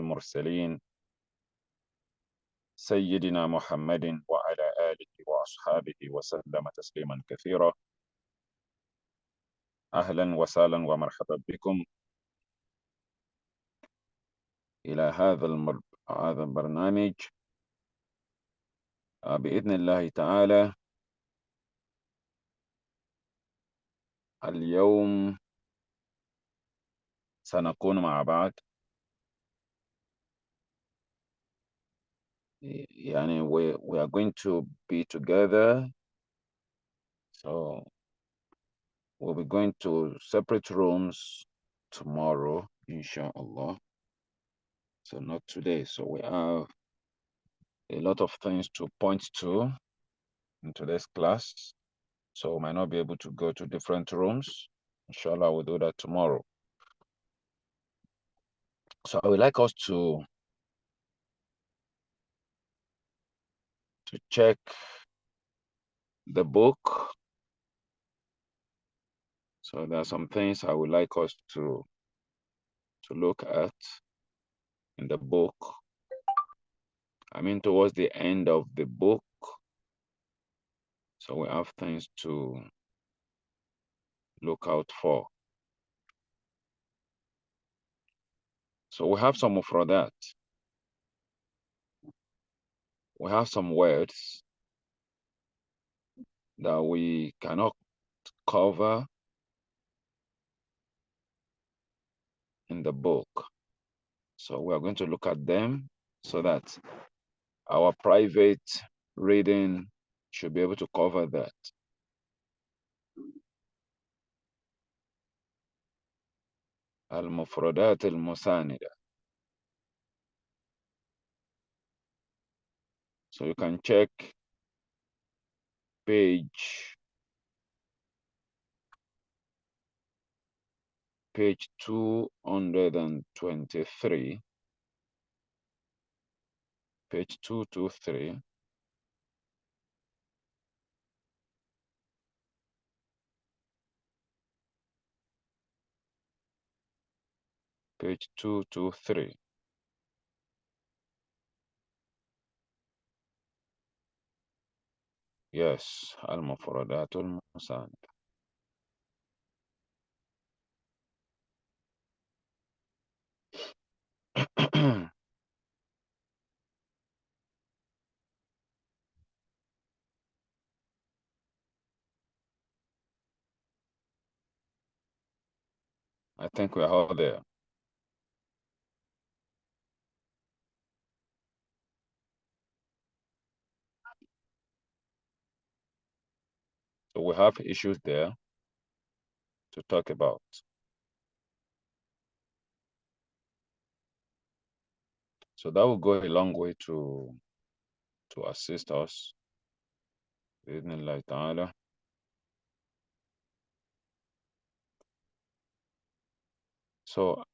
المرسلين سيدنا محمد وعلى آله وأصحابه وسلم تسليما كثيرا. أهلا وسهلا ومرحبا بكم إلى هذا البرنامج بإذن الله تعالى. اليوم سنكون مع بعض، يعني we are going to be together, so we'll be going to separate rooms tomorrow inshallah, so not today. So we have a lot of things to point to in today's class, so we might not be able to go to different rooms. Inshallah, we'll do that tomorrow. So I would like us to check the book. So there are some things I would like us to look at in the book. I mean, towards the end of the book, so we have things to look out for. So we have some for that. We have some words that we cannot cover in the book. So we are going to look at them so that our private reading should be able to cover that. المفردات المساندة. So you can check page 223, page 223. Page 223. Yes, المفردات المساندة. I think we're all there. So we have issues there to talk about. So that will go a long way to assist us. بإذن ta'ala. So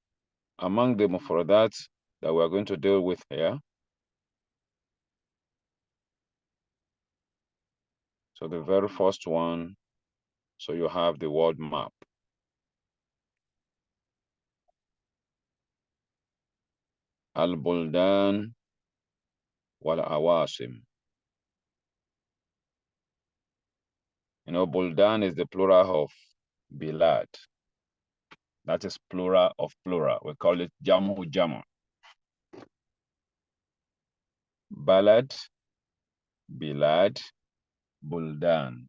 among the mufradat that we are going to deal with here, so the very first one, so you have the word map. Al-Buldan wal-Awasim. You know, Buldan is the plural of Bilad. That is plural of plural. We call it Jamu Jamu. Balad, Bilad, Buldan.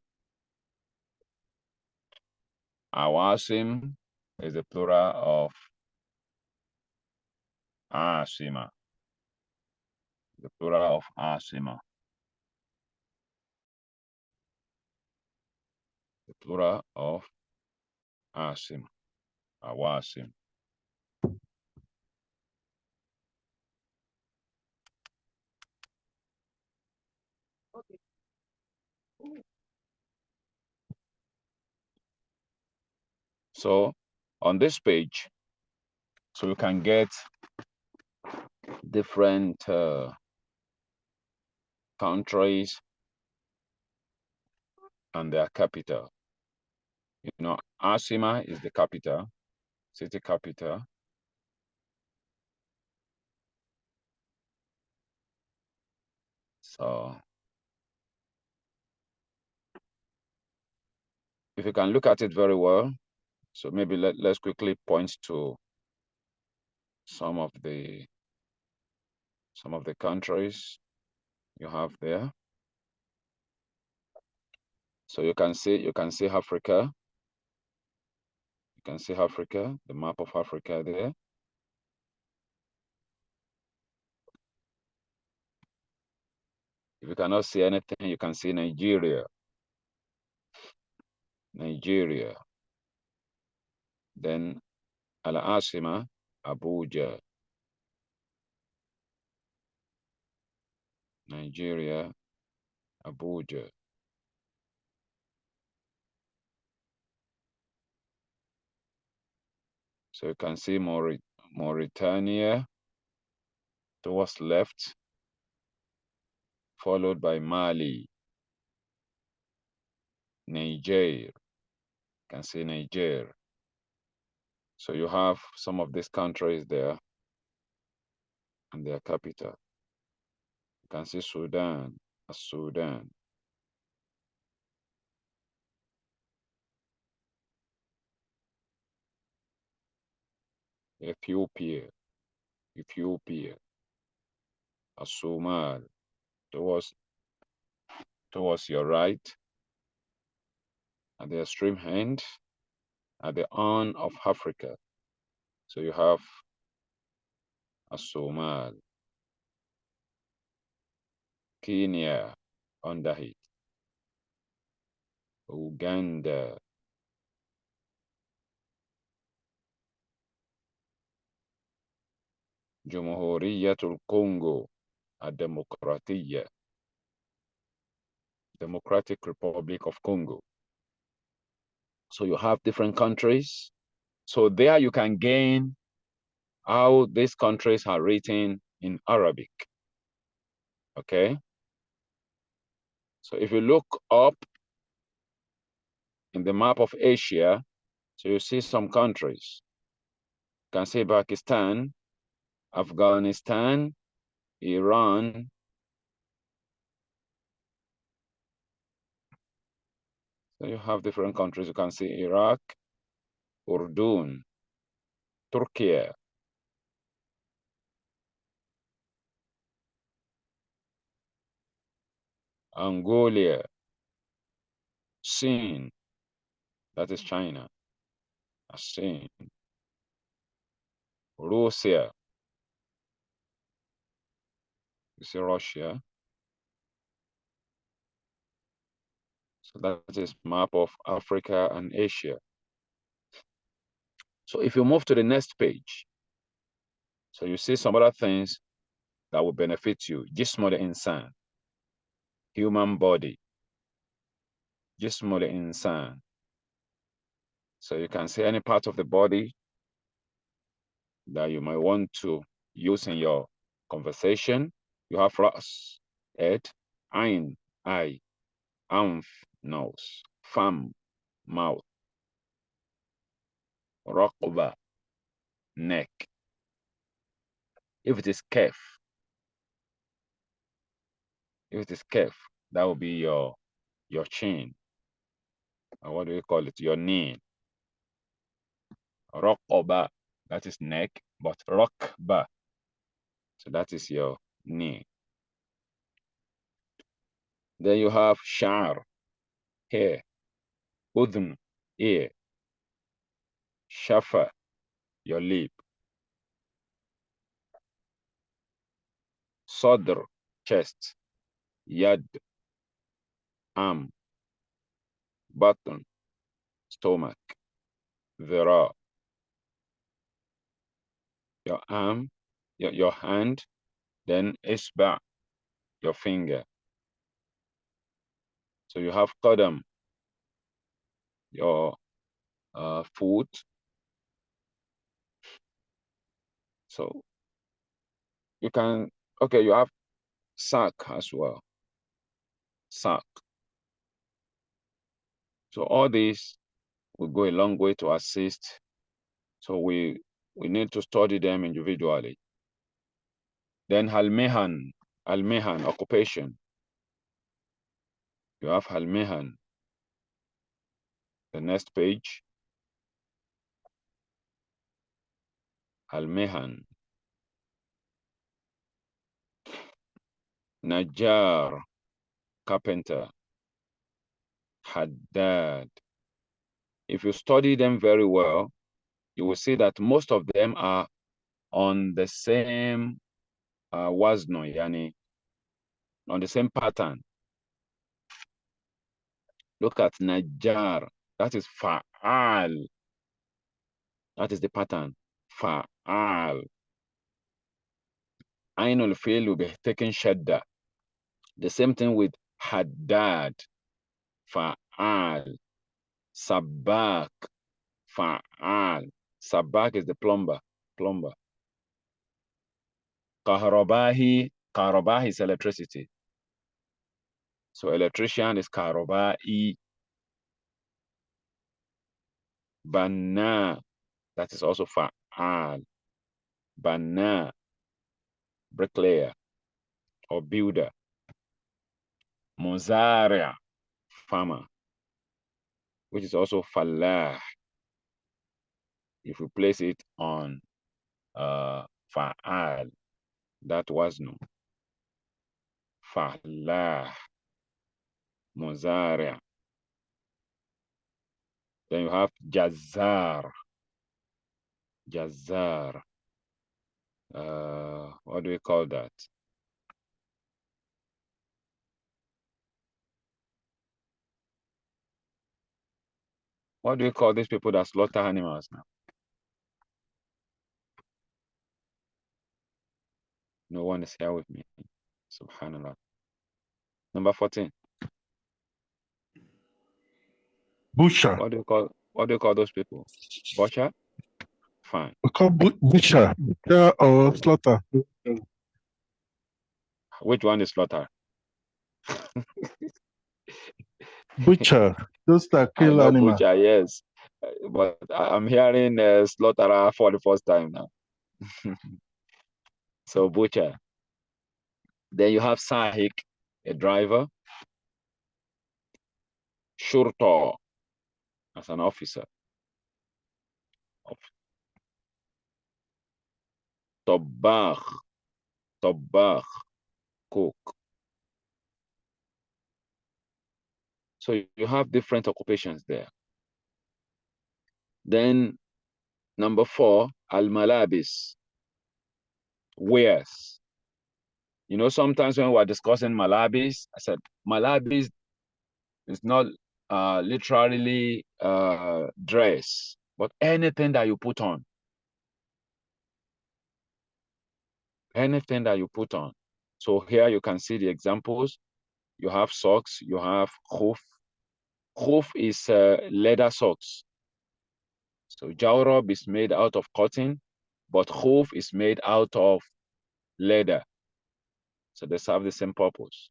Awasim is the plural of Asima. The plural of Asima. The plural of Asim. Awasim. Okay. So on this page, so you can get different countries and their capital. You know, Asima is the capital, city capital. So if you can look at it very well, so maybe let's quickly point to some of the countries you have there. So you can see Africa. You can see Africa, the map of Africa there. If you cannot see anything, you can see Nigeria. Nigeria. Then Al-Asima, Abuja. Nigeria, Abuja. So you can see Mauritania towards left, followed by Mali, Niger. You can see Niger. So you have some of these countries there and their capital. You can see Sudan, Sudan. Ethiopia, Ethiopia, Somal, towards your right, at the extreme end, at the horn of Africa. So you have Somal, Kenya under it, Uganda, Jumhuriyatul Congo, Demokratiya, Democratic Republic of Congo. So you have different countries. So there you can gain how these countries are written in Arabic. Okay. So if you look up in the map of Asia, so you see some countries. You can see Pakistan, Afghanistan, Iran. So you have different countries. You can see Iraq, Urdun, Turkey, Angola, Sin, that is China, Sin, Russia, you see Russia. So that is map of Africa and Asia. So if you move to the next page, so you see some other things that will benefit you. Jism al-insan, human body. Jism al-insan. So you can see any part of the body that you might want to use in your conversation. You have ras, head, ain, eye, anf, nose, fam, mouth, raqba, neck. If it is kef, that will be your chin. Or what do you call it? Your knee. Raqba, that is neck, but raqba, so that is your knee. Then you have shar, hair, udhn, ear, shafa, your lip, sadr, chest, yad, arm, button, stomach, dhira, your arm, your hand, then isba, your finger. So you have qadam, your foot. So you can, okay, you have sack as well, sack. So all these will go a long way to assist. So we need to study them individually. Then al-mehan, occupation. You have Halmehan. The next page. Halmehan. Najjar, carpenter. Haddad. If you study them very well, you will see that most of them are on the same wazno, yani, on the same pattern. Look at Najjar. That is Fa'al. That is the pattern. Fa'al. Ainul Fil will be taken shadda. The same thing with Haddad. Fa'al. Sabak. Fa'al. Sabak is the plumber. Plumber. Kahrabahi. Kahrabahi is electricity. So electrician is Kahrabai. Banna. That is also Fa'al. Banna. Bricklayer or builder. Muzaria. Farmer. Which is also Falah. If we place it on Fa'al, that was no. Falah. Muzaria. Then you have Jazar. Jazar. What do we call that? What do we call these people that slaughter animals now? No one is here with me. Subhanallah. Number 14. Butcher. What do you call those people? Butcher? Fine. We call butcher. Butcher or slaughter. Which one is slaughter? Butcher. Those that I kill know animal. butcher, yes. But I'm hearing slaughterer for the first time now. So butcher. Then you have sahik, a driver. Shurta, as an officer. Tabbakh, tabbakh, cook. So you have different occupations there. Then number 4, al-malabis, wears. You know, sometimes when we're discussing malabis, I said malabis is not literally dress, but anything that you put on. Anything that you put on. So here you can see the examples. You have socks, you have khuf. Khuf is leather socks. So jawrab is made out of cotton, but khuf is made out of leather. So they serve the same purpose.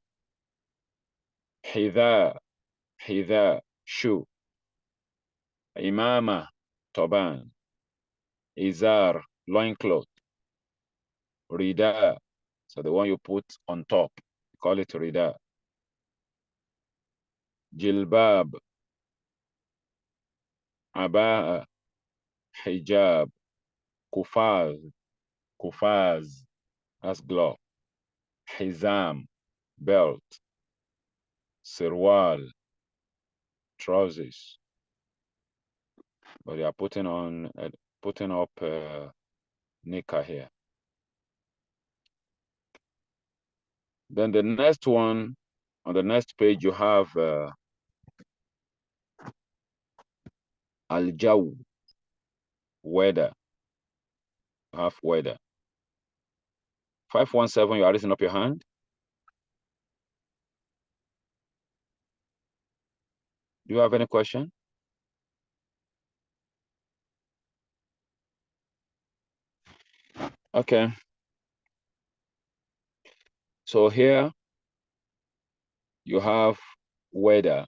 Hidha, hidha, shoe. Imama, turban. Izar, loincloth. Rida, so the one you put on top, call it rida. Jilbab, abaa, hijab, kufaz, kufaz, that's glove. Hizam, belt. Sirwal, trousers. But they are putting up nikah here. Then the next one, on the next page, you have al-jaw, weather. You have weather. 517, you are raising up your hand. Do you have any question? Okay. So here you have weather.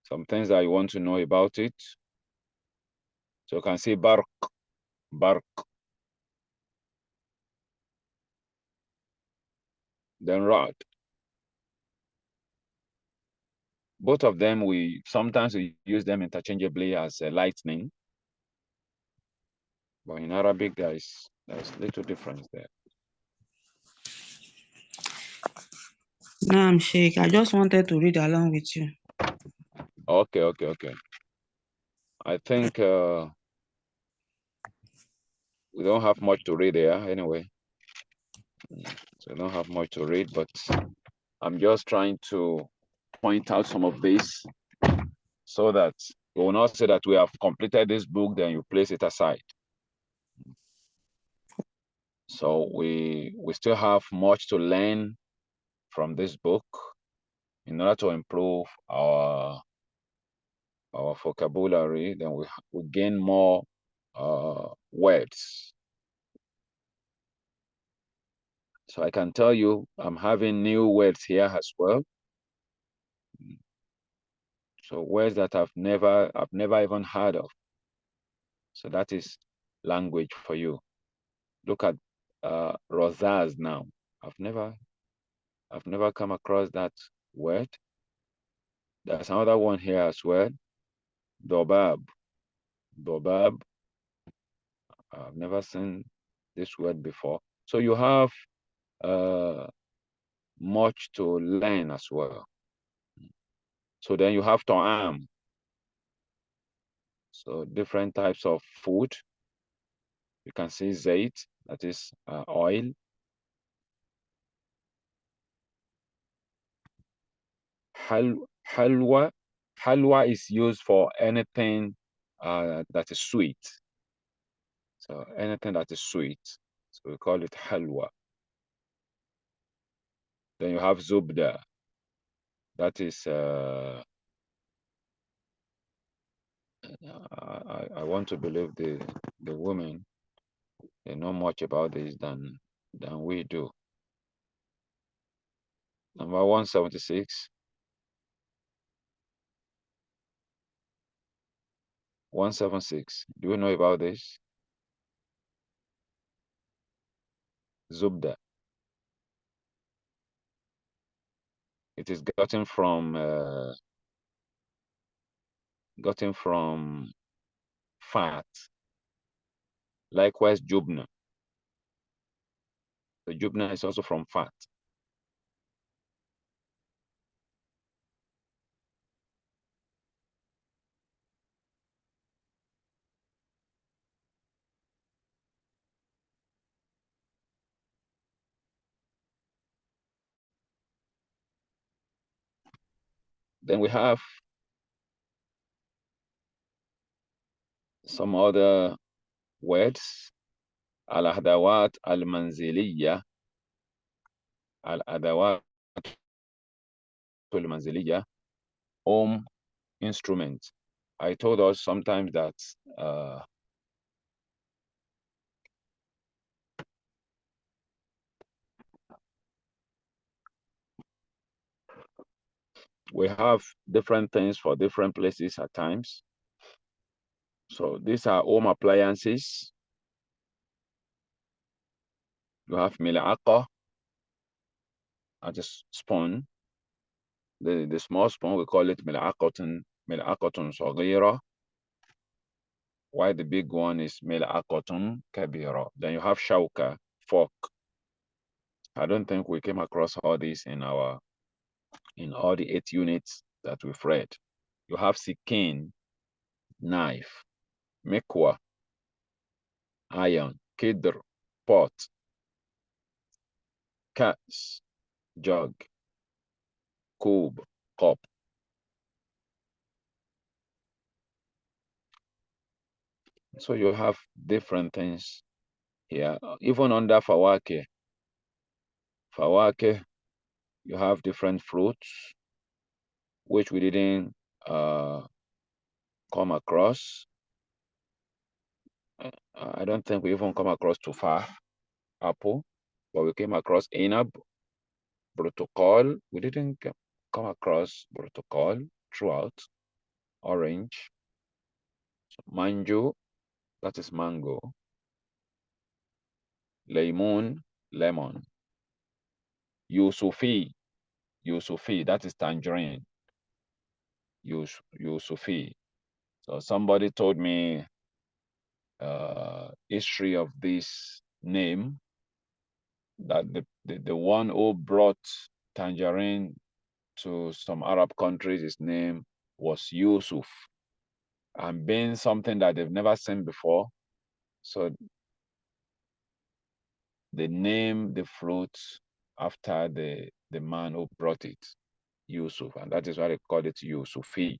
Some things that you want to know about it. So you can see bark, bark. Then rod. Both of them, sometimes we use them interchangeably as lightning, but in Arabic there's little difference there. Naam, Sheikh. I just wanted to read along with you. Okay. I think we don't have much to read here anyway. So we don't have much to read, but I'm just trying to point out some of these so that we will not say that we have completed this book, then you place it aside. So we still have much to learn from this book in order to improve our vocabulary. Then we gain more words. So I can tell you, I'm having new words here as well. So words that I've never even heard of. So that is language for you. Look at Rosaz now. I've never come across that word. There's another one here as well. Dobab. Dobab. I've never seen this word before. So you have much to learn as well. So then you have ta'am. So different types of food. You can see zait, that is oil. Halwa. Halwa is used for anything that is sweet. So anything that is sweet. So we call it halwa. Then you have zubda. That is I want to believe the women, they know much about this than we do. Number 176. 176. Do you know about this? Zubda. It is gotten from fat. Likewise, jubna. The jubna is also from fat. Then we have some other words. Al-adawat al-manziliya. Al-adawat al-manziliya. Home instrument. I told us sometimes that we have different things for different places at times. So these are home appliances. You have mil'aqa, as a spoon. The small spoon, we call it mil'aqatun saghira, while the big one is mil'aqatun kabira. Then you have shauka, fork. I don't think we came across all these in all the 8 units that we've read. You have sikin, knife, mikwa, iron, kidr, pot, kas, jug, kub, cup. So you have different things here. Even under fawake, you have different fruits, which we didn't come across. I don't think we even come across tufah, apple, but we came across inab, protocol. We didn't come across protocol throughout. Orange, mango, that is mango. Lemon, lemon. Yusufi, that is tangerine. Yusufi. So somebody told me history of this name, that the one who brought tangerine to some Arab countries, his name was Yusuf, and being something that they've never seen before. So they named the fruit after the man who brought it, Yusuf, and that is why they called it Yusufi.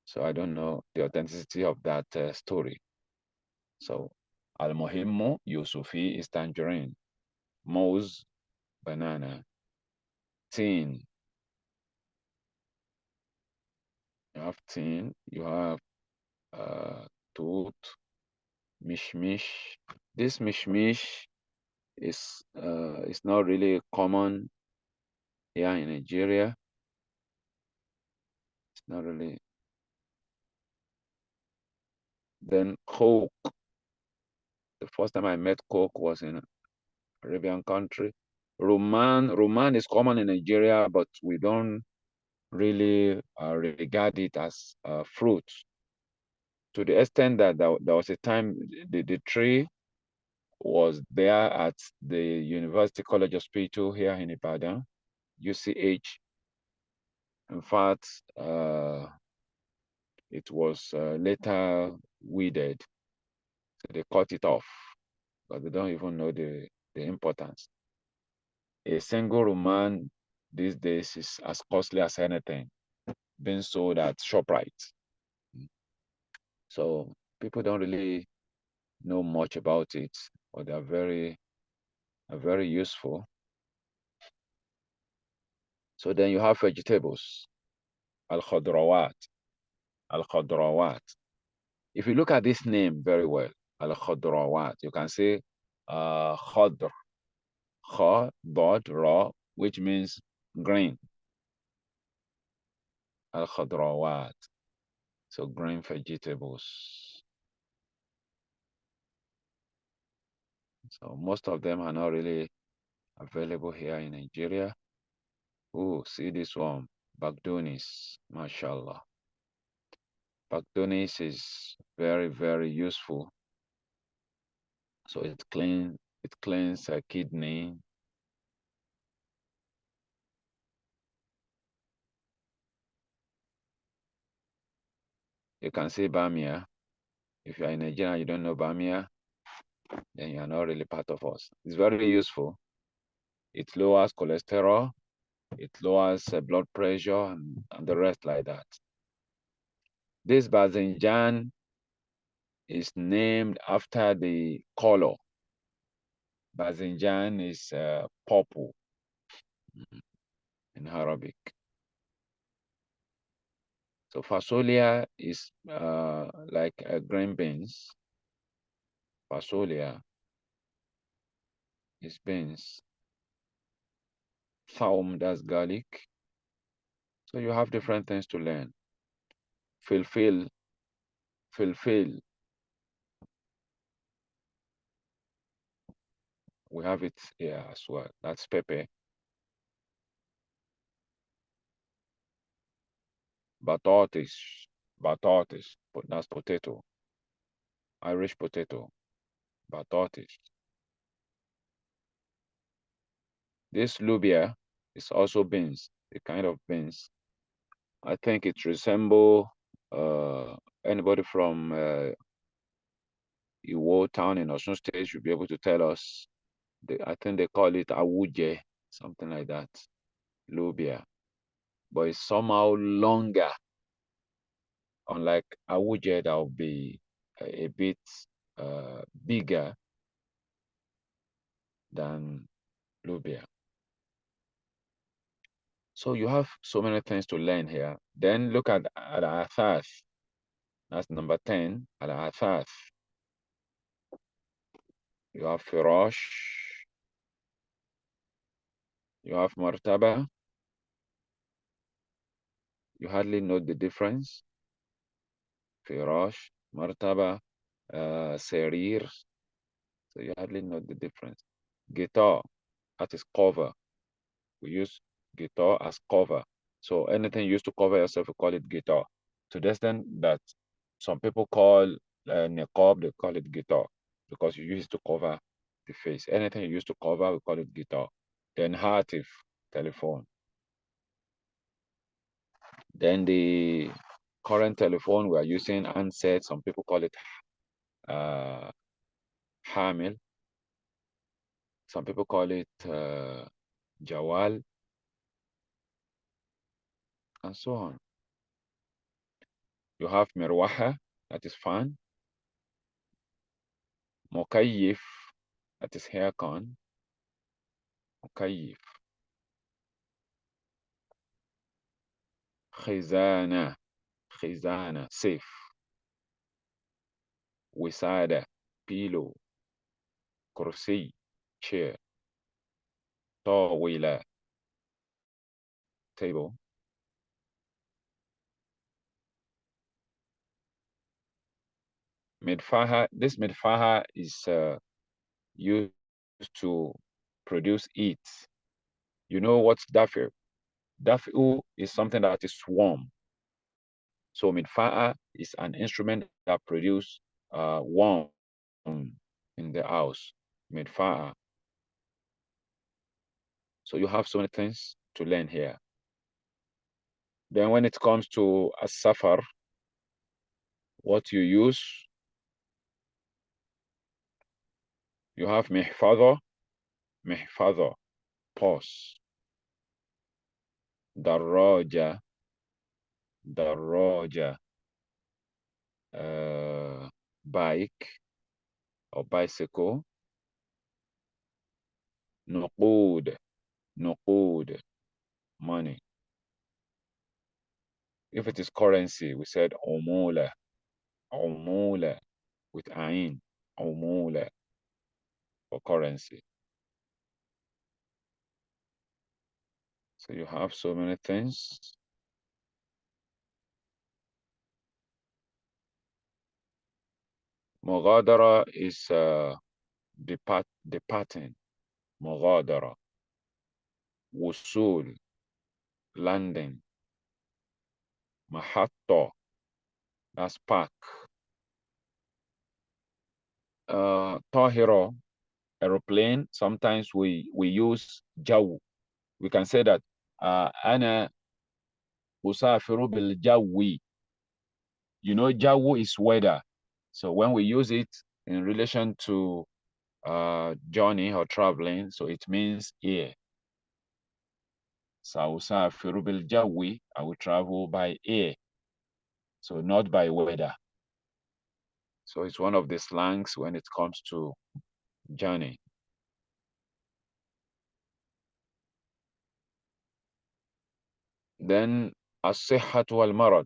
So I don't know the authenticity of that story. So Al-Muhimmu Yusufi is tangerine, Moz banana, tin. You have tin, you have tooth, mishmish. This mishmish is not really common here in Nigeria. It's not really. Then coke. The first time I met coke was in Arabian country. Roman is common in Nigeria, but we don't really regard it as fruit, to the extent that there was a time the tree was there at the University College Hospital here in Ibadan, UCH. In fact, it was later weeded, so they cut it off, but they don't even know the importance. A single Roman these days is as costly as anything being sold at ShopRite. So people don't really know much about it, but they are very useful. So then you have vegetables, al-khadrawat, al-khadrawat. If you look at this name very well, al-khadrawat, you can say khadr, kha, dot, ra, which means green, al-khadrawat. So green vegetables. So most of them are not really available here in Nigeria. Oh, see this one, Bagdonis, mashallah. Bagdonis is very, very useful. So it cleans a kidney. You can see Bamia. If you are in Nigeria, you don't know Bamia, then you are not really part of us. It's very useful. It lowers cholesterol, it lowers blood pressure, and the rest like that. This Bazinjan is named after the color. Bazinjan is purple in Arabic. So fasolia is like green beans. Fasolia is beans. Thaum, that's garlic. So you have different things to learn. Fulfill, fulfill. We have it here as well. That's pepper. Batatis, batatis, but that's potato. Irish potato, batatis. This lubia is also beans, a kind of beans. I think it resemble anybody from Iwo town in Osun State should be able to tell us. I think they call it awuje, something like that, lubia. But it's somehow longer, unlike awuje that will be a bit bigger than lubia. So you have so many things to learn here. Then look at al-athath. That's number 10, al-athath. You have firash, you have martaba. You hardly know the difference. Firash, martaba, serir. So you hardly know the difference. Guitar, that is cover. We use guitar as cover. So anything used to cover yourself, we call it guitar. To the extent that some people call niqab, they call it guitar because you use it to cover the face. Anything you use to cover, we call it guitar. Then hatif, telephone. Then the current telephone we are using, handset, some people call it uh, hamil. Some people call it jawal, and so on. You have mirwaha, that is fan. Mukayyif, that is haircon. Mukayyif. Khizana, khizana, safe. Wisada, pillow. Kursi, chair. Tawila, table. Midfaha, this midfaha is used to produce heat. You know what's dafi'u? Dafi'u is something that is warm. So midfa'a is an instrument that produces warm in the house. Midfa'a. So you have so many things to learn here. Then when it comes to a safar, what you use, you have mihfadha, mihfadha, pause. Darraja, darraja, bike or bicycle. Nuqud, nuqud, money. If it is currency, we said umula, umula with ain, umula for currency. So you have so many things. Mughadara is departing. Mughadara. Wusul, landing. Mahatta, that's park. Tahira, aeroplane. Sometimes we use jaw. We can say that ana usafiru bil jawi. You know, jawu is weather. So when we use it in relation to journey or traveling, so it means air. Sausafiru bil jawi, I will travel by air, so not by weather. So it's one of the slangs when it comes to journey. Then as-sihhatu wal marad,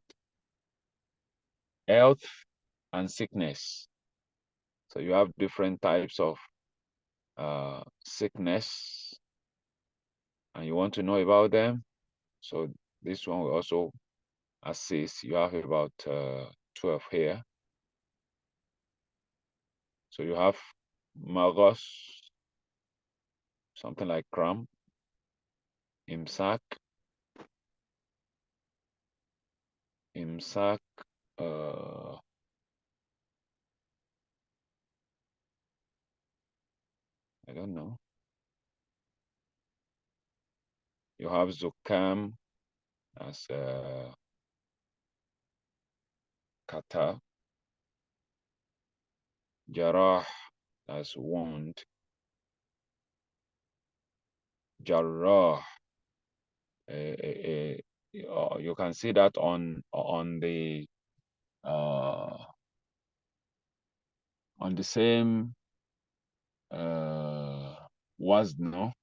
health and sickness. So you have different types of sickness, and you want to know about them. So this one will also assist. You have about 12 here. So you have magos, something like cramp, imsak, imsak, I don't know. You have zukam as kata, jarah as wound, jarrah. You can see that on the same wazn,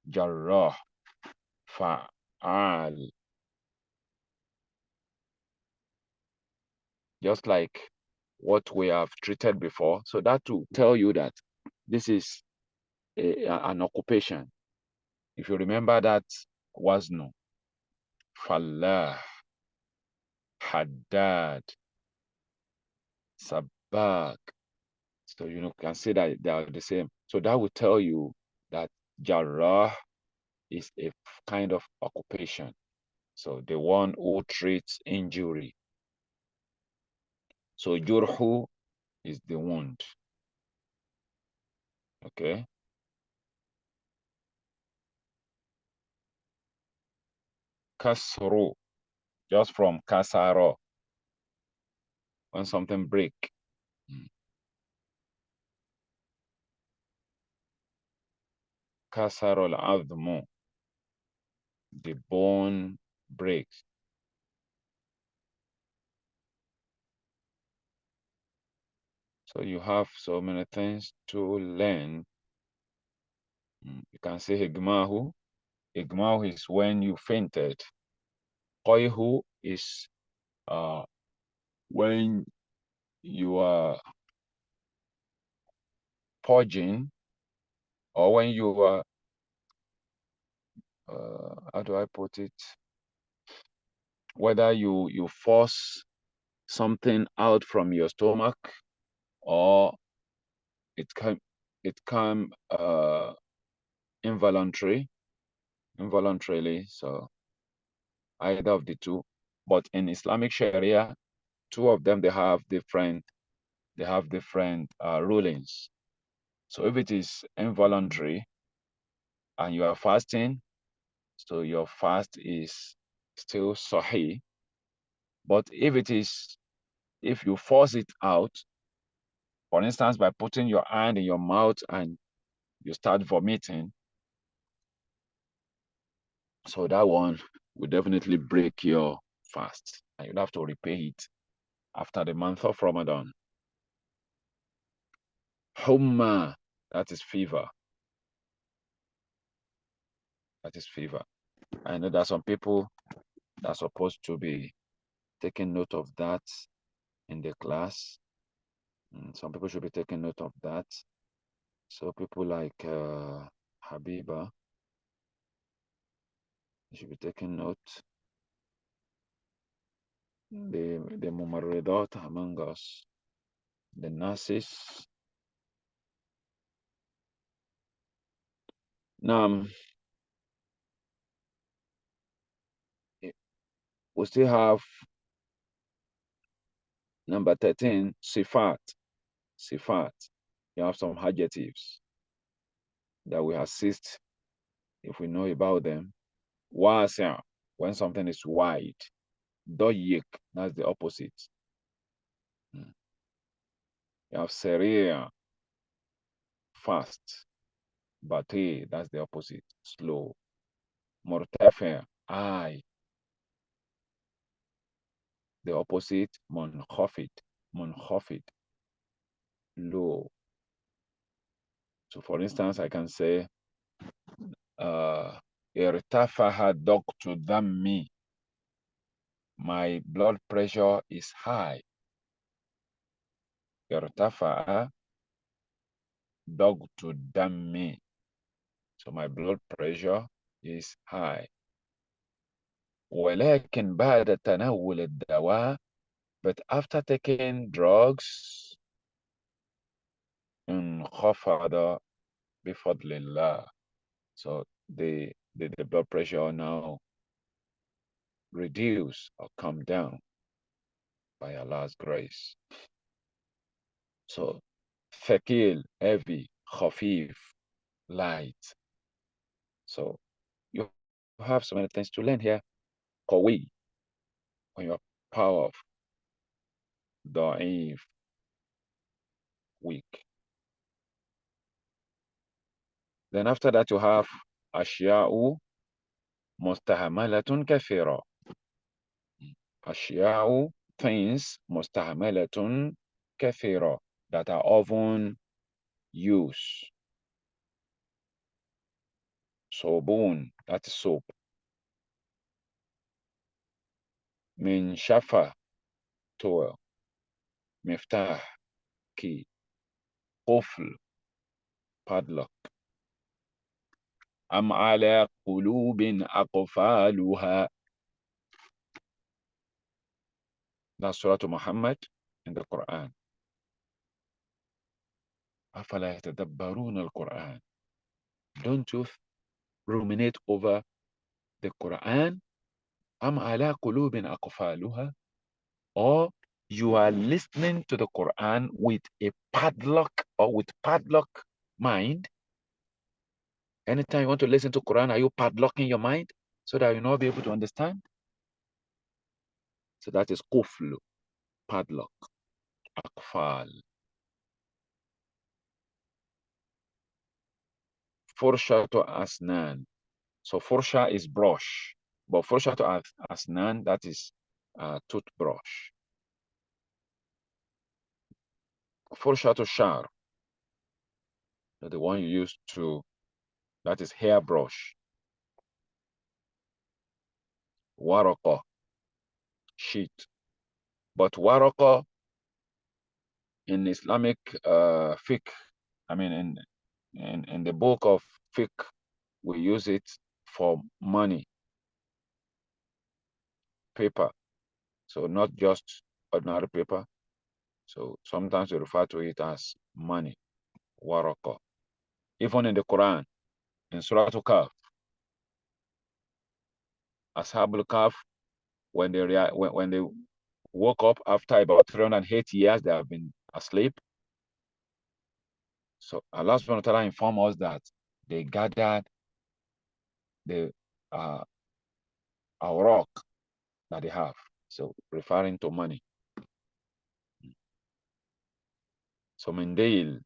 jarrah, fa'al. Just like what we have treated before. So that will tell you that this is an occupation. If you remember that wazn, fallah, haddad, sabak. So you can see that they are the same. So that will tell you that jarrah is a kind of occupation. So the one who treats injury. So jurhu is the wound. Okay. Kasru, just from kasaro, when something break. Kasaro al-azmu, the bone breaks. So you have so many things to learn. You can say igmahu. Igmahu is when you fainted. Qoihu is when you are purging, or when you are, how do I put it? Whether you force something out from your stomach, or it can involuntarily. So either of the two. But in Islamic Sharia, two of them they have different rulings. So if it is involuntary and you are fasting, so your fast is still sahih. But if you force it out, for instance, by putting your hand in your mouth and you start vomiting, so that one will definitely break your fast, and you'll have to repay it after the month of Ramadan. Humma, that is fever. That is fever. I know that some people are supposed to be taking note of that in the class. Some people should be taking note of that. So people like Habiba should be taking note. The Mumarridat among us, the nurses. Now, we still have number 13, sifat. Sifat. You have some adjectives that we assist if we know about them. Wasi', when something is wide. Doyik, that's the opposite. You have Seria, fast. Bati, that's the opposite, slow. Mortefe, high. The opposite, munkhafid. Munkhafid, low. So for instance, I can say, irtafaha to dammi. My blood pressure is high. Irtafaha to dammi. So my blood pressure is high. ولكن بعد تناول الدواء, but after taking drugs, انخفض بفضل الله. So the blood pressure now reduce or come down by Allah's grace. So ثقيل, heavy, خفيف, light. So you have so many things to learn here. قوي, when you're powerful. ضعيف, weak. Then after that you have أشياء مستعملة كثيرة. أشياء, things, مستعملة كثيرة, that are often used. صابون, that is soap. منشفة, towel. مفتاح, key. قفل, padlock. أم على قلوب أقفالها. That's Surah Muhammad in the Quran. أفلا يتدبرون القرآن. Don't you ruminate over the Quran. Am ala qulubin aqfaluha, or you are listening to the Quran with a padlock or with padlock mind. Anytime you want to listen to Quran, are you padlocking your mind so that you'll not be able to understand? So that is kuflu, padlock, akfal. Fursha to asnan. So fursha is brush, but fursha to asnan, that is toothbrush. Fursha to shar, the one you use to, that is hairbrush. Waraka, sheet. But waraka in Islamic fiqh, I mean in the book of fiqh, we use it for money, paper. So not just ordinary paper. So sometimes we refer to it as money, waraka. Even in the Quran, in Surah Al-Kahf, Ashabul Kahf, when they woke up after about 308 years, they have been asleep. So Allah subhanahu wa ta'ala informed us that they gathered the rock that they have. So referring to money. So mandil.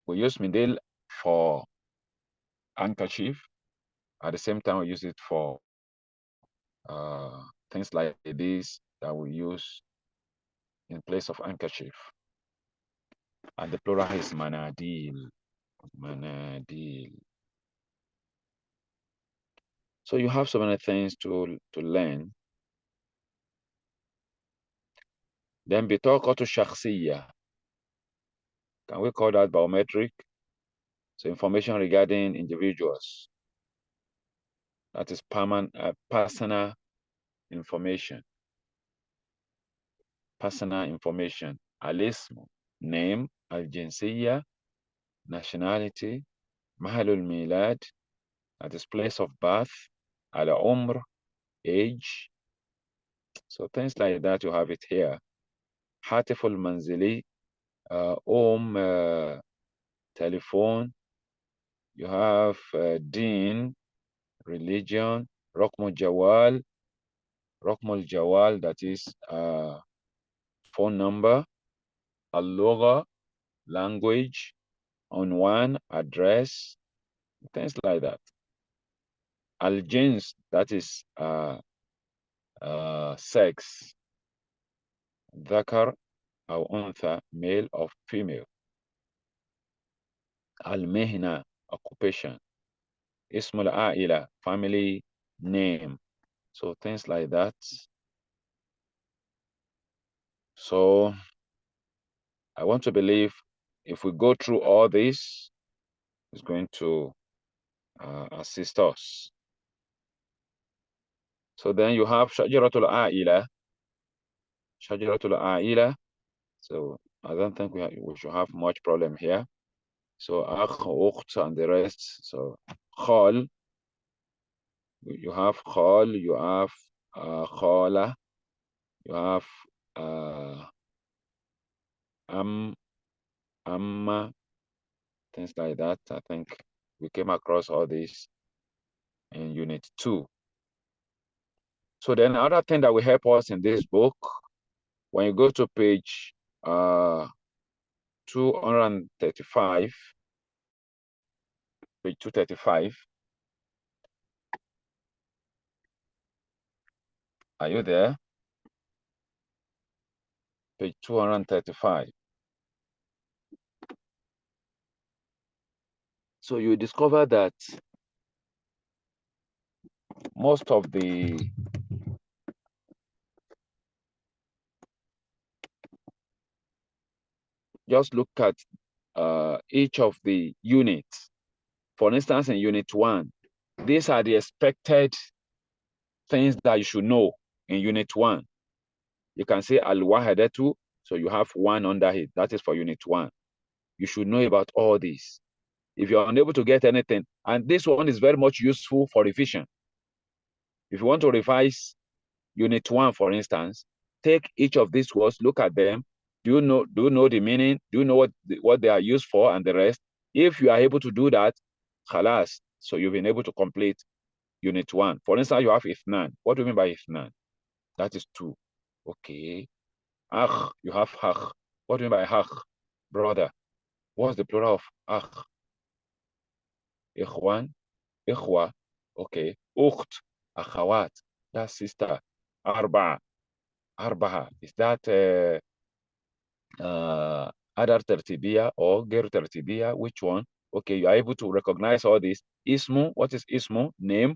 We use mandil for handkerchief. At the same time, we use it for things like this that we use in place of handkerchief. And the plural is manadil. Manadil. So you have so many things to learn. Then bitaqatu shakhsiyya. Can we call that biometric? So information regarding individuals. That is personal information. Personal information. Al-ism, name, al-jinsiyya, nationality, mahalul milad, that is place of birth, al-umr, age. So things like that, you have it here. Hatiful manzili, telephone. You have deen, religion, Rokmul Jawal, that is phone number, Al-Lugha, language, Unwan, address, things like that. Al-Jins, that is sex, Dhakar or Untha, male or female. Al-Mihna, occupation. Ismul A'ila, family name. So things like that. So I want to believe if we go through all this, it's going to assist us. So then you have Shajaratul A'ila. Shajaratul A'ila. So I don't think we should have much problem here. So Akh, Ukht, and the rest. So Khal, you have Khal, you have Khala, you have Amma, things like that. I think we came across all this in Unit 2. So then another thing that will help us in this book, when you go to page 235, page 235, are you there? Page 235. So you discover that most of the just look at each of the units. For instance, in Unit 1, these are the expected things that you should know in Unit 1. You can say Al-Wahadatu, so you have 1 under it. That is for Unit 1. you should know about all this. If you're unable to get anything, and this one is very much useful for revision. If you want to revise Unit 1, for instance, take each of these words, look at them. Do you know the meaning? Do you know what they are used for and the rest? If you are able to do that, khalas, so you've been able to complete Unit 1. For instance, you have ithnan. What do you mean by ithnan? That is 2. Okay. Akh, you have akh. What do you mean by akh? Brother. What's the plural of akh? Ikhwan, ikhwa. Okay. Ukht, akhawat. That's sister. Arba, arbaha. Is that adar tertibia or ger tertibia? Which one? Okay, you are able to recognize all this. Ismu, what is ismu? Name.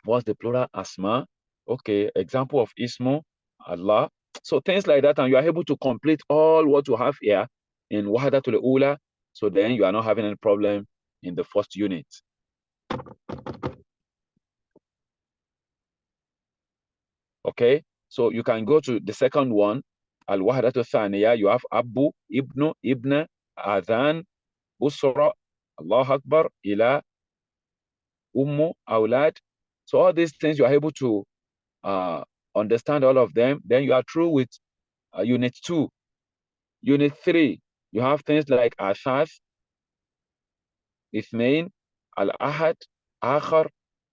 What's the plural? Asma. Okay, example of ismu, Allah. So things like that, and you are able to complete all what you have here in Wahdatul Ula. So then you are not having any problem in the first unit. Okay, so you can go to the second one, Al-Wahdatul Thaniya. You have Abu, Ibnu, Ibna, Adhan, Usra, Allah Akbar, Ila, Ummu, Awlad. So all these things you are able to understand all of them. Then you are through with Unit 2. Unit 3, you have things like Ashas, Ithnain, Al-Ahad, Akhar,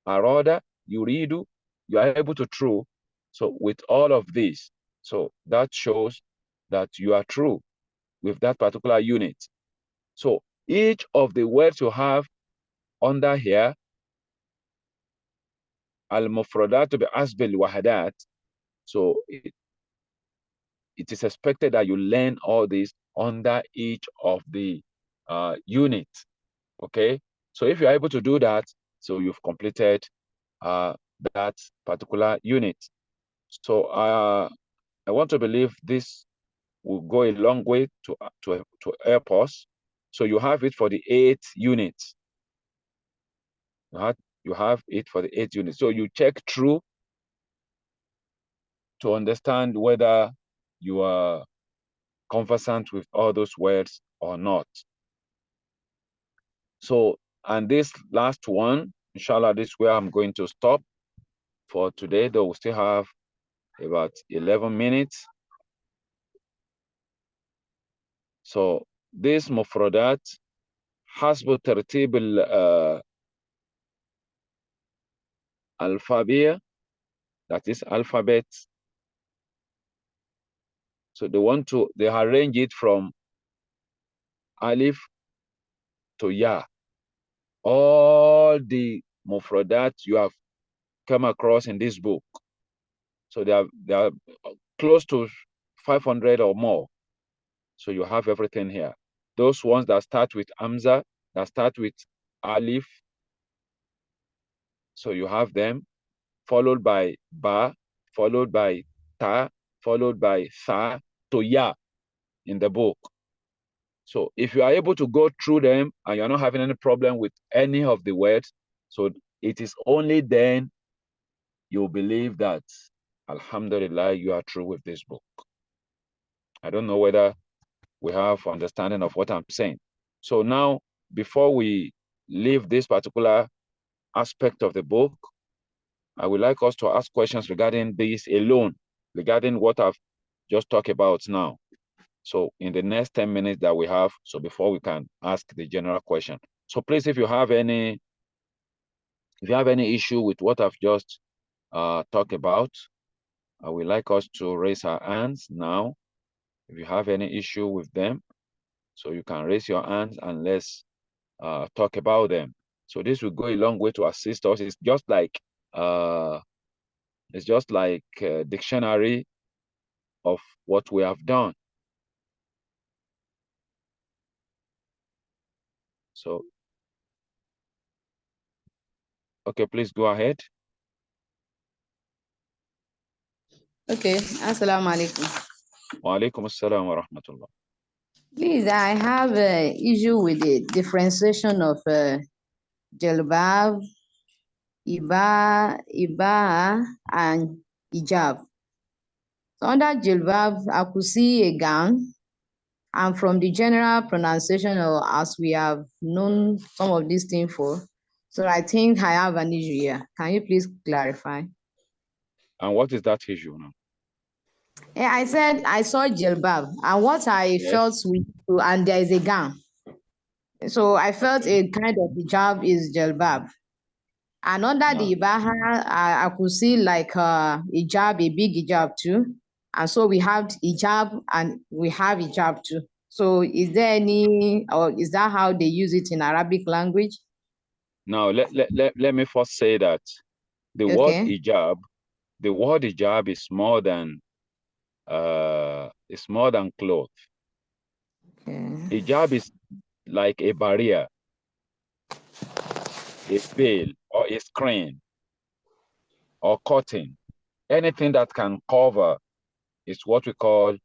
Arada, Yuridu. You are able to through. So with all of this, so that shows that you are true with that particular unit. So each of the words you have under here, Al-Mufradat bi Asbil Wahadat. So it is expected that you learn all this under each of the units. Okay, so if you're able to do that, so you've completed that particular unit. So I want to believe this will go a long way to help us. So you have it for the 8th unit. You have it for the 8th unit. So you check through to understand whether you are conversant with all those words or not. So, and this last one, inshallah, this is where I'm going to stop for today, though we still have about 11 minutes. So this mufradat حسب ترتيب alphabet, that is alphabet. So they arrange it from alif to ya. All the mufradat you have come across in this book. So they are close to 500 or more. So you have everything here. Those ones that start with Amza, that start with Alif. So you have them, followed by Ba, followed by Ta, followed by Sa, to Ya in the book. So if you are able to go through them and you're not having any problem with any of the words, so it is only then you believe that, Alhamdulillah, you are through with this book. I don't know whether we have understanding of what I'm saying. So now, before we leave this particular aspect of the book, I would like us to ask questions regarding this alone, regarding what I've just talked about now. So in the next 10 minutes that we have, so before we can ask the general question. So please, if you have any issue with what I've just talked about, I would like us to raise our hands now. If you have any issue with them, so you can raise your hands and let's talk about them. So this will go a long way to assist us. It's just like a dictionary of what we have done. So, okay, please go ahead. Okay, assalamu alaikum. Wa alaikum assalam wa rahmatullah. Please, I have an issue with the differentiation of Jalbab, Iba, and Hijab. So under Jalbab, I could see a gown, And from the general pronunciation, or as we have known some of these things for, so I think I have an issue here. Can you please clarify? And what is that issue now? Yeah, I said I saw jilbab, and what I felt Yes. with, and there is a gown. So I felt Okay. a kind of hijab is jilbab. And under Now, the ibaha, I could see like hijab, a big hijab too. And so we have hijab and we have hijab too. So is there any, or is that how they use it in Arabic language? let me first say that the word Okay. hijab is more than cloth. Okay. Hijab is like a barrier, a veil, or a screen, or curtain. Anything that can cover is what we call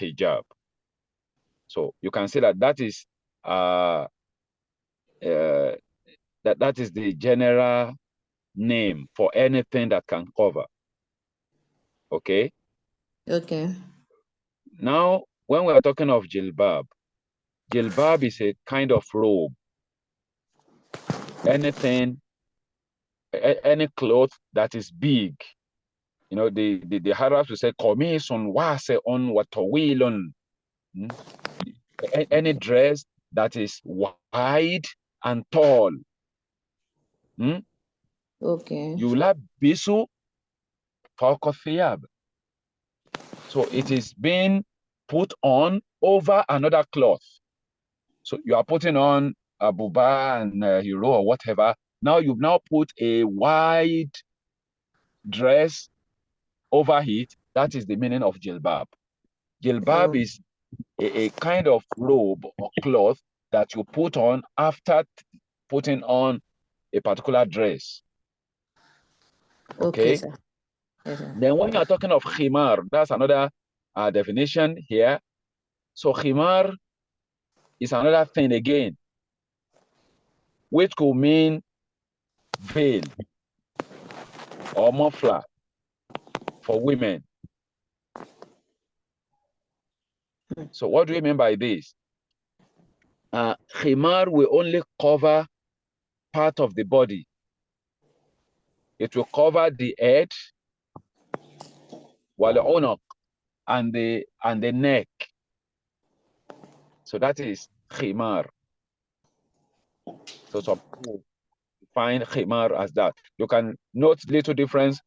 hijab. So you can say that is uh, uh, that is the general name for anything that can cover. Okay. Okay. Now, when we are talking of jilbab is a kind of robe. Anything, any cloth that is big. You know, the Arabs will say, "Komisun wasi'un wa tawilun." Any dress that is wide and tall. Okay. Yulabisu fawqa thiyab. So it is being put on over another cloth. So you are putting on a buba and a hero or whatever. Now you've now put a wide dress over it. That is the meaning of jilbab. Jilbab Oh, is a kind of robe or cloth that you put on after putting on a particular dress. okay, Okay. sir. Yes, sir. Then when you are talking of khimar, that's another definition here. So khimar is another thing again, which could mean veil or muffler for women. So what do we mean by this? Khimar will only cover part of the body. It will cover the head, wal and the neck. So that is khimar. So some people define khimar as that. You can note little difference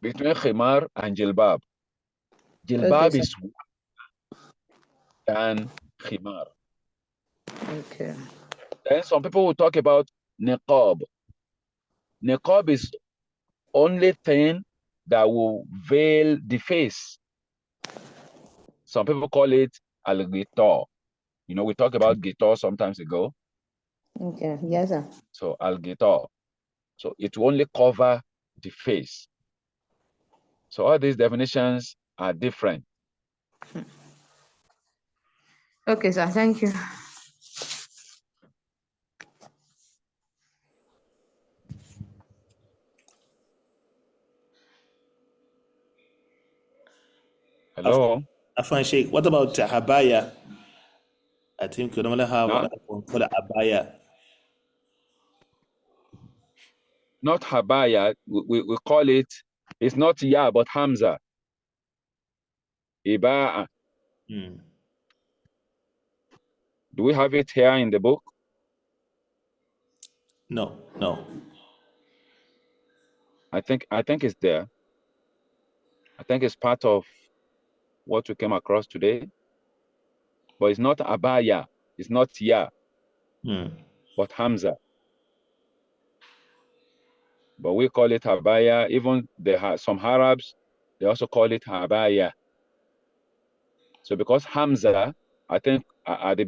between khimar and jilbab. Okay, Jilbab sir. is than khimar. Okay. Then some people will talk about niqab. Niqab is only thing that will veil the face. Some people call it al-ghita. You know, we talked about ghita sometimes ago. Okay. Yes, sir. So al-ghita. So it will only cover the face. So all these definitions are different. Okay, sir. Thank you. Hello? Afan Sheikh, what about Habaya? I think we normally have Not another one called Abaya. not habaya. We call it, it's not ya, but Hamza. Iba'a. Hmm. Do we have it here in the book? No, no. I think it's there. I think it's part of what we came across today. But it's not abaya. It's not ya, Hmm. but Hamza. But we call it habaya. Even some Arabs, they also call it habaya. So because Hamza, I think at the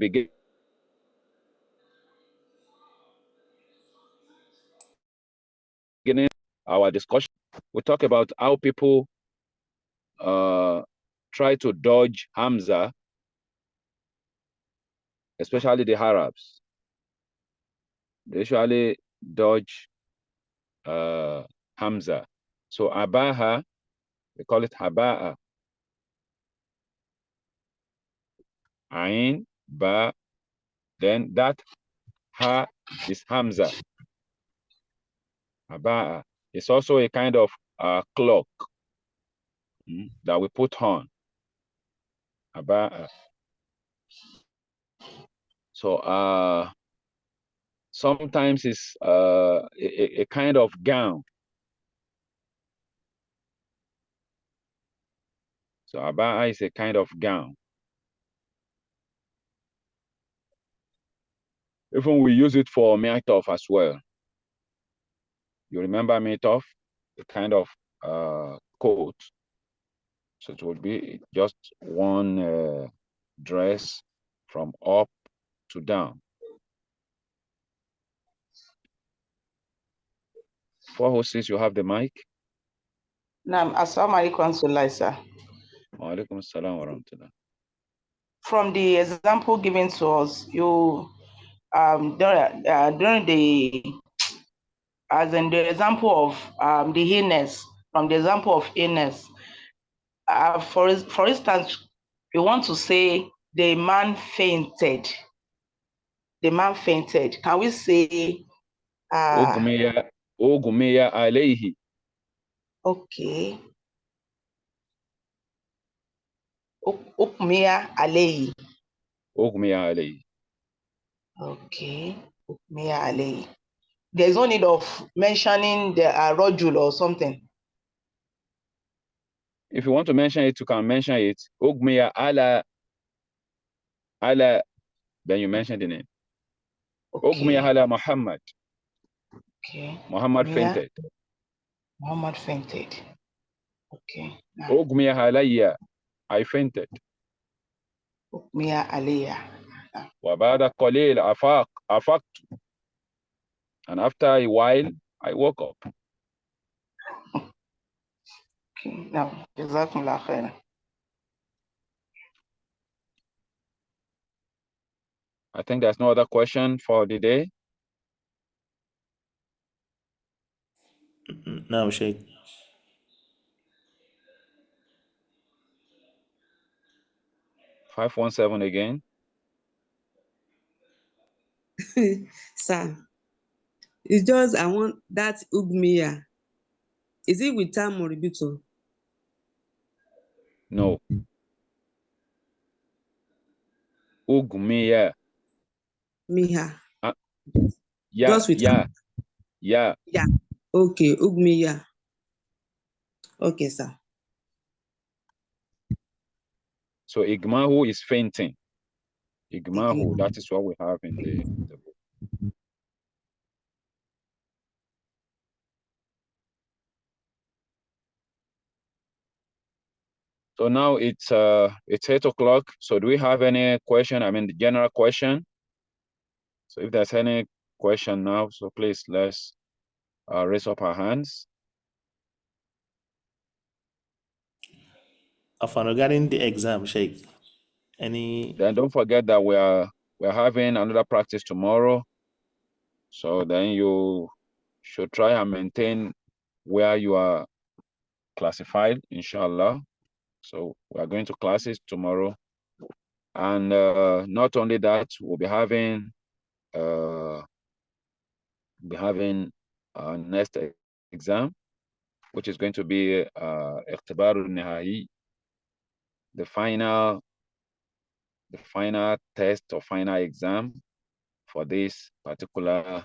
beginning, our discussion, we talk about how people try to dodge Hamza, especially the Arabs. They usually dodge Hamza. So Abaha, they call it Haba'a. Ain, ba. Then that ha is Hamza. Aba'a. It's also a kind of clock that we put on. Aba'a. So sometimes it's a kind of gown. So aba'a is a kind of gown. Even we use it for mi'tof as well. You remember mi'tof? A kind of coat. So it would be just one dress from up to down. For who says you have the mic? Naam, assalamu alaikum warahmatullahi, sir. Wa alaikum assalam wa rahmatullah. From the example given to us, you during the as in the example of the illness, from the example of illness, for instance, you want to say the man fainted. The man fainted. Can we say Ugumiya alayhi. okay? Ukmiya alayhi. Ugumiya alayhi. Okay. Ukmiya alayhi. There's no need of mentioning the rojul or something. If you want to mention it, you can mention it. Ugmiya ala, then you mention the name. Ugmiya Okay. ala Muhammad. Okay. Muhammad fainted. Muhammad fainted. Okay. Ugmiya alayya. I fainted. Ukmiya alayya. Wa ba'da qalil afaqtu. And after a while, I woke up. Okay. Now, jazakumullah khairan. I think there's no other question for the day. No, Sheikh. 517 again. Sir, it's just I want that Ugmiya. Is it with Tam or Ributo? No. Ugmiya. Miha. Yeah, Just with yeah, yeah. Yeah. Okay, Ugmiya. Okay, sir. So igmahu is fainting. Igmahu, Igmahu. that is what we have in the book. So now it's 8 o'clock. So do we have any question? I mean the general question. So if there's any question now, so please let's raise up our hands. Regarding the exam, Sheikh, any? Then don't forget that we're having another practice tomorrow. So then you should try and maintain where you are classified, inshallah. So we are going to classes tomorrow. And not only that, we'll be having next exam, which is going to be Ikhtibarul Nihai, the final test or final exam for this particular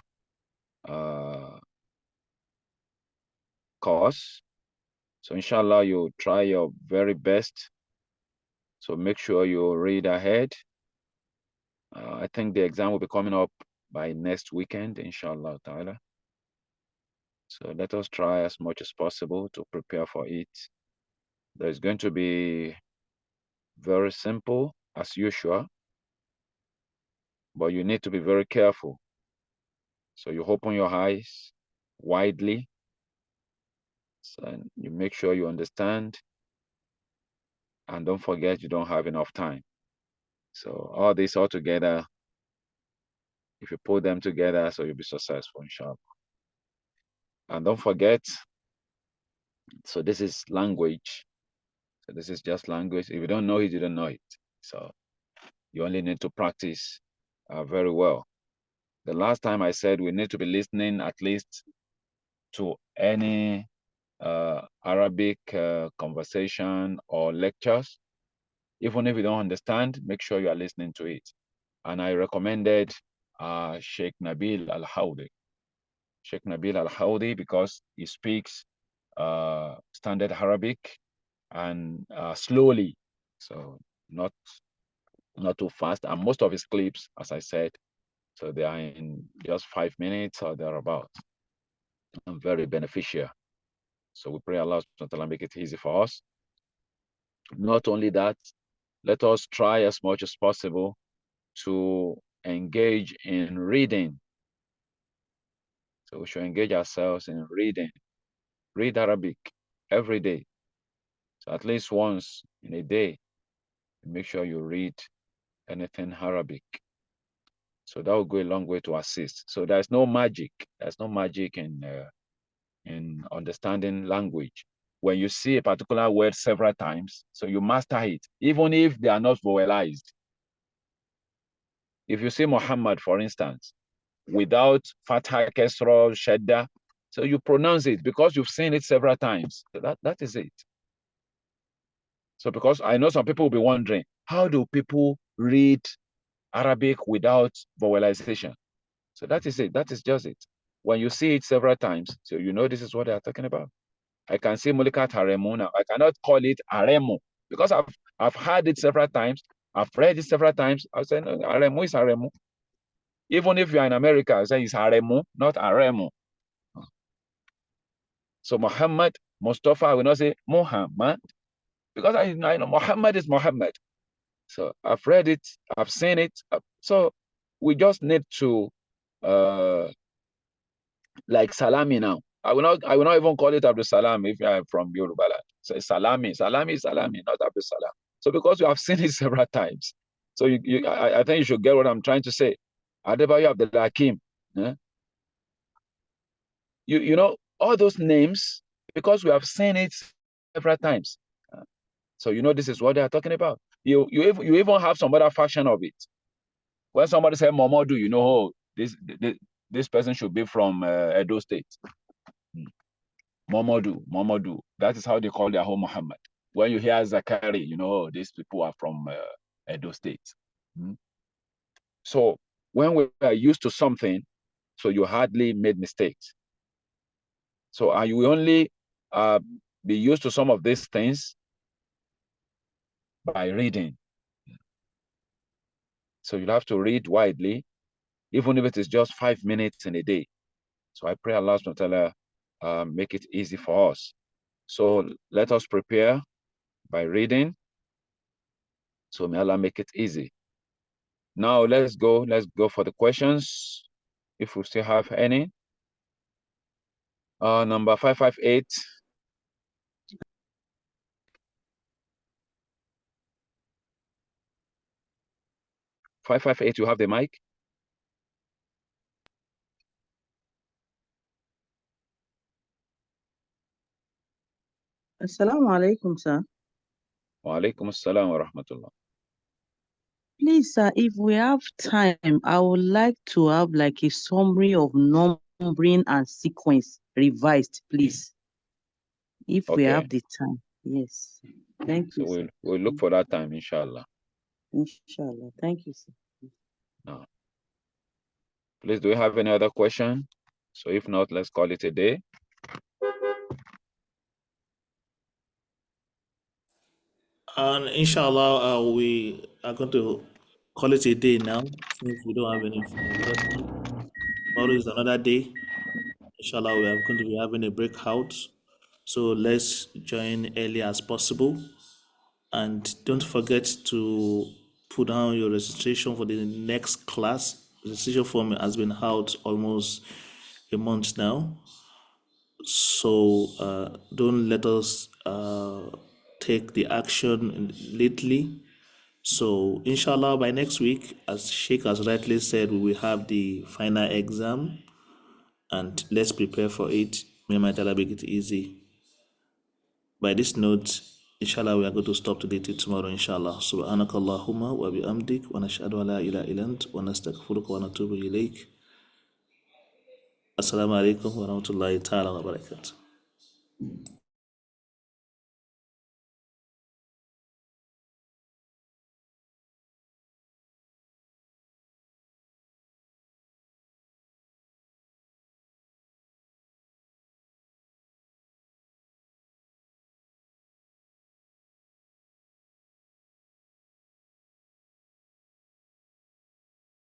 course. So inshallah, you try your very best. So make sure you read ahead. I think the exam will be coming up by next weekend, inshallah ta'ala. So let us try as much as possible to prepare for it. There's going to be very simple as usual, but you need to be very careful. So you open your eyes widely. So you make sure you understand, and don't forget you don't have enough time. So all this all together, if you put them together, so you'll be successful, inshallah. And don't forget, so this is language. So this is just language. If you don't know it, you don't know it. So You only need to practice very well. The last time I said we need to be listening at least to any Arabic conversation or lectures. Even if you don't understand, make sure you are listening to it. And I recommended Sheikh Nabil Al-Hawdi. Sheikh Nabil Al-Hawdi because he speaks standard Arabic and slowly, so not too fast. And most of his clips, as I said, so they are in just 5 minutes or thereabout, and very beneficial. So we pray Allah to make it easy for us. Not only that, let us try as much as possible to engage in reading. So we should engage ourselves in reading. Read Arabic every day. So at least once in a day, make sure you read anything Arabic. So that will go a long way to assist. So there's no magic. There's no magic in understanding language. When you see a particular word several times, so you master it, even if they are not vowelized. If you see Muhammad, for instance, without Fatha, Kesra, Shadda, so you pronounce it because you've seen it several times. So that is it. So because I know some people will be wondering, how do people read Arabic without vowelization? So that is it. That is just it. When you see it several times, so you know this is what they are talking about. I can say Mulikat Haremu now. I cannot call it Aremu because I've heard it several times. I've read it several times. I say no, Aremu is Aremu. Even if you are in America, I say it's Aremu, not Aremu. So Muhammad, Mustafa, I will not say Muhammad because I know Muhammad is Muhammad. So I've read it, I've seen it. So we just need to like salami now. I will not even call it Abdul Salam if I'm from Yoruba land. So salami, salami, salami, not Abdul Salam. So because you have seen it several times, so I think you should get what I'm trying to say. Adebayo Abdul Hakim, you know all those names because we have seen it several times. So you know this is what they are talking about. You even have some other fashion of it. When somebody say Momodu, you know, oh, this person should be from Edo State. Momodu. That is how they call their home Muhammad. When you hear Zakari, you know, oh, these people are from Edo State. So when we are used to something, so you hardly made mistakes. So you will only be used to some of these things by reading. So you'll have to read widely, even if it is just 5 minutes in a day. So I pray Allah subhanahu wa ta'ala make it easy for us. So let us prepare by reading. So may Allah make it easy. Now let's go for the questions, if we still have any. Number 558. You have the mic. Assalamu alaikum, sir. Wa alaikum assalam wa rahmatullah. Please, sir, if we have time, I would like to have like a summary of numbering and sequence revised, please. If we have the time. Yes. Thank you. So we'll look for that time, inshallah. Inshallah. Thank you, sir. No. Please, do we have any other question? So if not, let's call it a day. And inshallah, we are going to call it a day now, since we don't have any question. Tomorrow is another day. Inshallah, we are going to be having a breakout. So let's join early as possible. And don't forget to put down your registration for the next class. Registration form has been out almost a month now. So don't let us take the action lately. So inshallah, by next week, as Sheikh has rightly said, we will have the final exam, and let's prepare for it. May my Allah make it easy. By this note, Inshallah, we are going to stop today till tomorrow, inshallah. Subhanaka Allahumma wa bihamdik wa nashhadu an la ilaha illa ant wa nastaghfiruka wa natubu ilayk. Assalamu alaikum wa rahmatullahi ta'ala wa barakatuh.